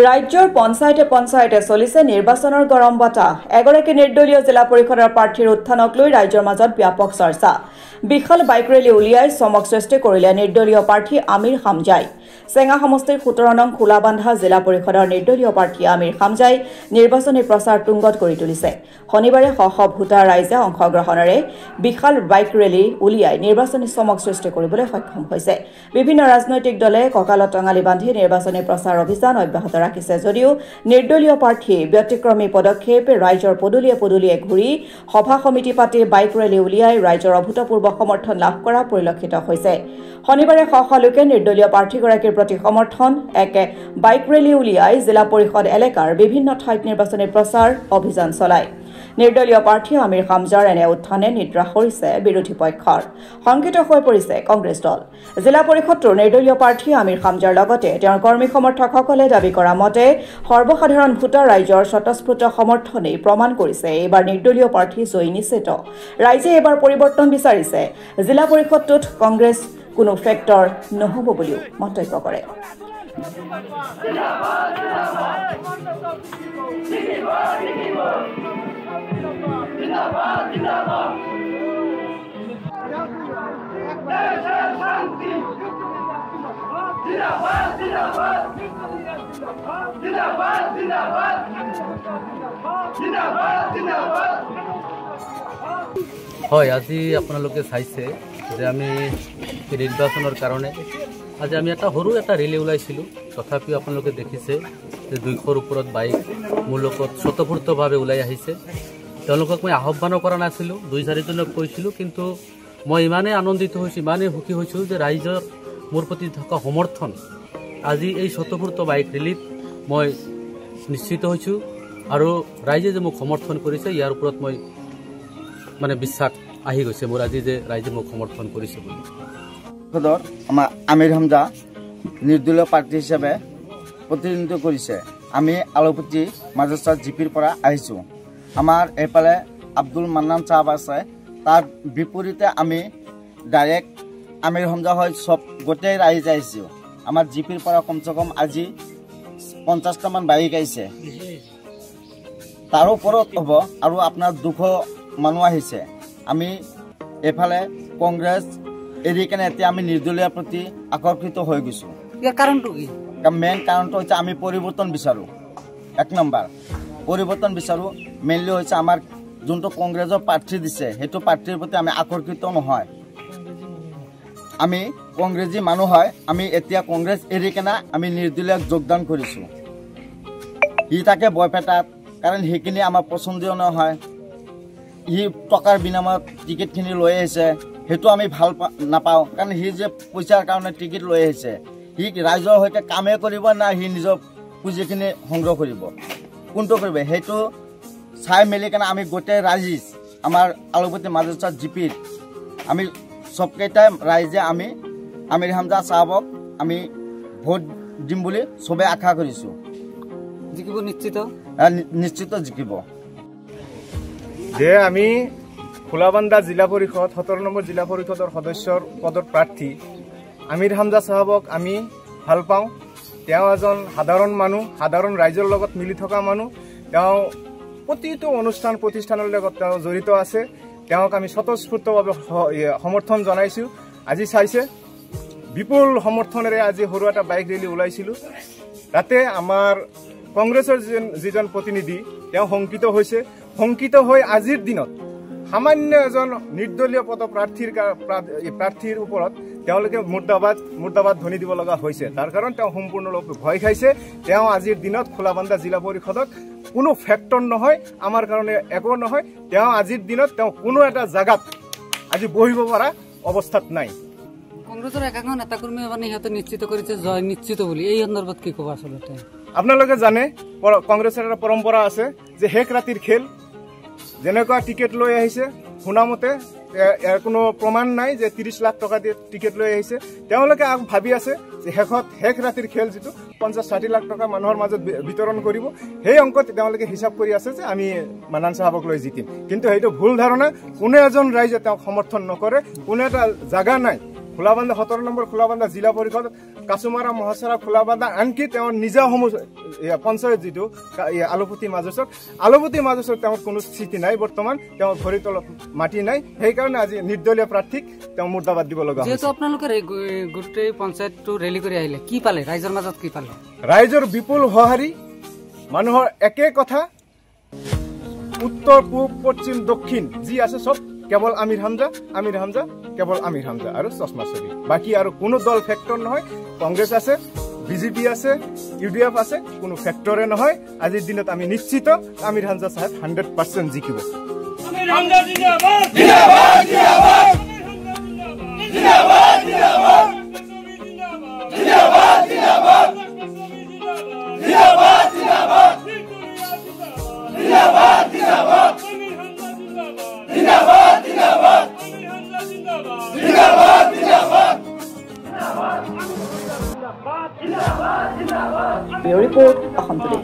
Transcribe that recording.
ৰাজ্যৰ পঞ্চায়তে চলিছে নিৰ্বাচনৰ গৰম বতাহ। এগৰাকী নিৰ্দলীয় জিলা পৰিষদৰ প্ৰাৰ্থীৰ উত্থানক লৈ ৰাজ্যৰ মাজত ব্যাপক চৰ্চা। বিশাল বাইক ৰেলী উলিয়াই চমক সৃষ্টি কৰিলে নিৰ্দলীয় প্ৰাৰ্থী আমিৰ হামজাই। চেঙা সমষ্টিৰ 17 নং খোলাবান্ধা জিলা পৰিষদৰ নিৰ্দলীয় প্ৰাৰ্থী আমিৰ হামজাই নিৰ্বাচনী প্ৰচাৰ তুংগত কৰি তুলিছে। শনিবাৰে শ শ ভোটাৰ ৰাইজে অংশগ্ৰহণেৰে বিশাল বাইক ৰেলী উলিয়াই নিৰ্বাচনী চমক সৃষ্টি কৰিবলৈ সক্ষম হৈছে। বিভিন্ন ৰাজনৈতিক দলে কঁকালত টঙালি বান্ধি নিৰ্বাচনী প্ৰচাৰ অভিযান অব্যাহত ৰাখিছে যদিও নিৰ্দলীয় প্ৰাৰ্থীয়ে ব্যতিক্ৰমী পদক্ষেপ ৰাইজৰ পদূলিয়ে ঘূৰি সভা সমিতি পাতি বাইক ৰেলী উলিয়াই ৰাইজৰ অভূতপূৰ্ব সমৰ্থন লাভ কৰা পৰিলক্ষিত হৈছে। শনিবাৰে শ শ লোকে নিৰ্দলীয় প্ৰাৰ্থীগৰাকীৰ প্ৰতি সমৰ্থন এক বাইক ৰেলী উলিয়াই জিলা পৰিষদ এলেকাৰ বিভিন্ন ঠাইত নিৰ্বাচনী প্ৰচাৰ অভিযান চলায়। নিৰ্দলীয় প্ৰাৰ্থী আমিৰ হামজাৰ এনে উত্থানে নিদ্ৰা সৰিছে বিৰোধী পক্ষৰ। শংকিত হৈ পৰিছে কংগ্ৰেছ দল। জিলা পৰিষদটোৰ নিৰ্দলীয় প্ৰাৰ্থী আমিৰ হামজাৰ লগতে তেওঁৰ কৰ্মী সমৰ্থকসকলে দাবী কৰা মতে সৰ্বসাধাৰণ ভোটাৰ ৰাইজৰ স্বতঃস্ফূৰ্ত সমৰ্থনেই প্ৰমাণ কৰিছে এইবাৰ নিৰ্দলীয় প্ৰাৰ্থী জয়ী নিশ্চিত। ৰাইজে এইবাৰ পৰিৱৰ্তন বিচাৰিছে। জিলা পৰিষদটোত কংগ্ৰেছ কোনো ফেক্টৰ নহ'ব বুলিও মন্তব্য কৰে। হয়, আজি আপোনালোকে চাইছে যে আমি নিৰ্বাচনৰ কাৰণে আজি আমি সৰু এটা ৰেলী ওলাইছিলোঁ। তথাপিও আপোনালোকে দেখিছে যে 200ৰ ওপৰত বাইক মোৰ লগত স্বতঃস্ফূৰ্তভাৱে ওলাই আহিছে। তেওঁলোকক মই আহ্বানো কৰা নাছিলোঁ, 2-4জনক কৈছিলোঁ, কিন্তু মই ইমানেই আনন্দিত হৈছোঁ, ইমানেই সুখী হৈছোঁ যে ৰাইজৰ মোৰ প্ৰতি থকা সমৰ্থন আজি এই স্বতঃস্ফূৰ্ত বাইক ৰেলীত মই নিশ্চিত হৈছোঁ। আৰু ৰাইজে যে মোক সমৰ্থন কৰিছে ইয়াৰ ওপৰত মই বিশ্বাস আহি গৈছে মোৰ আজি যে ৰাইজে মোক সমৰ্থন কৰিছে বুলি। আমাৰ আমিৰ হামজা নিৰ্দলীয় প্ৰাৰ্থী হিচাপে প্ৰতিনিধিত্ব কৰিছে। আমি আলুপতি মাদ্ৰাছা জিপিৰ পৰা আহিছোঁ। আমাৰ এইফালে আব্দুল মান্নান চাহাব আছে, তাৰ বিপৰীতে আমি ডাইৰেক্ট আমিৰ হামজা হৈ চব গোটেই ৰাইজ আহিছোঁ। আমাৰ জিপিৰ পৰা কমচে কম আজি 50টামান বাইক আহিছে, তাৰ ওপৰত হ'ব আৰু আপোনাৰ 200 মানুহ আহিছে। আমি এইফালে কংগ্ৰেছ এৰি কেনে এতিয়া আমি নিৰ্দলীয় প্ৰতি আকৰ্ষিত হৈ গৈছোঁ। ইয়াৰ কাৰণটো কি? মেইন কাৰণটো হৈছে আমি পৰিৱৰ্তন বিচাৰোঁ। 1 নম্বৰ পৰিৱৰ্তন বিচাৰোঁ। মেইনলি হৈছে আমাৰ যোনটো কংগ্ৰেছৰ প্ৰাৰ্থী দিছে সেইটো প্ৰাৰ্থীৰ প্ৰতি আমি আকৰ্ষিত নহয়। আমি কংগ্ৰেছী মানুহ হয়, আমি এতিয়া কংগ্ৰেছ এৰি কেনে আমি নিৰ্দলীয়ক যোগদান কৰিছোঁ। সি তাকে বৰপেটাত, কাৰণ সেইখিনি আমাৰ পচন্দীয় নহয়। সি টকাৰ বিনিময়ত টিকেটখিনি লৈ আহিছে, সেইটো আমি ভাল নাপাওঁ, কাৰণ সি যে পইচাৰ কাৰণে টিকেট লৈ আহিছে। সি ৰাইজৰ সৈতে কামেই কৰিব না সি নিজৰ পুঁজিখিনি সংগ্ৰহ কৰিব, কোনটো কৰিব, সেইটো চাই মেলি কেনে আমি গোটেই ৰাইজ আমাৰ আলুপতি মাদ্ৰাছা জিপিত আমি চবকেইটাই ৰাইজে আমি আমিৰ হামজা চাহাবক আমি ভোট দিম বুলি চবে আশা কৰিছোঁ। জিকিব নিশ্চিত জিকিব। যে আমি খোলাবান্ধা জিলা পৰিষদ 17 নম্বৰ জিলা পৰিষদৰ সদস্যৰ পদৰ প্ৰাৰ্থী আমিৰ হামজা চাহাবক আমি ভাল পাওঁ। তেওঁ এজন সাধাৰণ মানুহ, সাধাৰণ ৰাইজৰ লগত মিলি থকা মানুহ। তেওঁ প্ৰতিটো অনুষ্ঠান প্ৰতিষ্ঠানৰ লগত তেওঁ জড়িত আছে। তেওঁক আমি স্বতঃস্ফূৰ্তভাৱে সমৰ্থন জনাইছোঁ। আজি চাইছে বিপুল সমৰ্থনেৰে আজি সৰু এটা বাইক ৰেলী ওলাইছিলোঁ। তাতে আমাৰ কংগ্ৰেছৰ যিজন প্ৰতিনিধি তেওঁ শংকিত হৈ আজিৰ দিনত সামান্য এজন নিৰ্দলীয় প্ৰাৰ্থীৰ ওপৰত তেওঁলোকে মুৰ্দাবাদ ধ্বনি দিব লগা হৈছে। তাৰ কাৰণ তেওঁ সম্পূৰ্ণৰূপে ভয় খাইছে। তেওঁ আজিৰ দিনত খোলাবান্ধা জিলা পৰিষদক কোনো ফেক্টৰ নহয়, আমাৰ কাৰণে একো নহয়। তেওঁ আজিৰ দিনত তেওঁ কোনো এটা জাগাত আজি বহিব পৰা অৱস্থাত নাই। কংগ্ৰেছৰ একাংশ নেতাকৰ্মী সিহঁতে নিশ্চিত কৰিছে জয় নিশ্চিত বুলি। এই সন্দৰ্ভত কি ক'ব? আচলতে আপোনালোকে জানে কংগ্ৰেছৰ এটা পৰম্পৰা আছে যে শেষ ৰাতিৰ খেল। যেনেকুৱা টিকেট লৈ আহিছে, শুনামতে ইয়াৰ কোনো প্ৰমাণ নাই যে 30 লাখ টকা দিয়ে টিকেট লৈ আহিছে। তেওঁলোকে ভাবি আছে যে শেষ ৰাতিৰ খেল যিটো 50-60 লাখ টকা মানুহৰ মাজত বিতৰণ কৰিব, সেই অংকত তেওঁলোকে হিচাপ কৰি আছে যে আমি মান্নান চাহাবক লৈ জিকিম। কিন্তু সেইটো ভুল ধাৰণা। কোনো এজন ৰাইজে তেওঁক সমৰ্থন নকৰে। কোনো এটা জাগা নাই খোলাবান্ধা 17 নম্বৰ খোলাবান্ধা জিলা পৰিষদ কাছুমাৰা মহাচাৰা খোলাবান্ধা আনকি তেওঁৰ নিজা পঞ্চায়ত যিটো আলুপুতি মাজছৰ তেওঁৰ কোনো স্থিতি নাই বৰ্তমান তেওঁৰ ভৰি তলত মাটি নাই সেইকাৰণে আজি নিৰ্দলীয় প্ৰাৰ্থীক তেওঁ মুৰ্দাবাদ দিব লগা হৈছে। যেহেতু আপোনালোকে গোটেই পঞ্চায়তটো ৰেলী কৰি আহিলে কি পালে ৰাইজৰ মাজত কি পালে? ৰাইজৰ বিপুল সঁহাৰি মানুহৰ একে কথা উত্তৰ পূব পশ্চিম দক্ষিণ যি আছে সব কেৱল আমিৰ হামজা কেৱল আমিৰ হামজা আৰু চশমা ছবি বাকী আৰু কোনো দল ফেক্টৰ নহয় কংগ্ৰেছ আছে বিজেপি আছে ইউডিএফ আছে কোনো ফেক্টৰে নহয় আজিৰ দিনত আমি নিশ্চিত আমিৰ হামজা সাহেব 100% জিকিব। আমিৰ হামজা জিন্দাবাদ জিন্দাবাদ জিন্দাবাদ জিন্দাবাদ জিন্দাবাদ জিন্দাবাদ জিন্দাবাদ জিন্দাবাদ জিন্দাবাদ জিন্দাবাদ জিন্দাবাদ জিন্দাবাদ জিন্দাবাদ জিন্দাবাদ জিন্দাবাদ ব্যুৰ ৰিপৰ্ট অসম টুডে।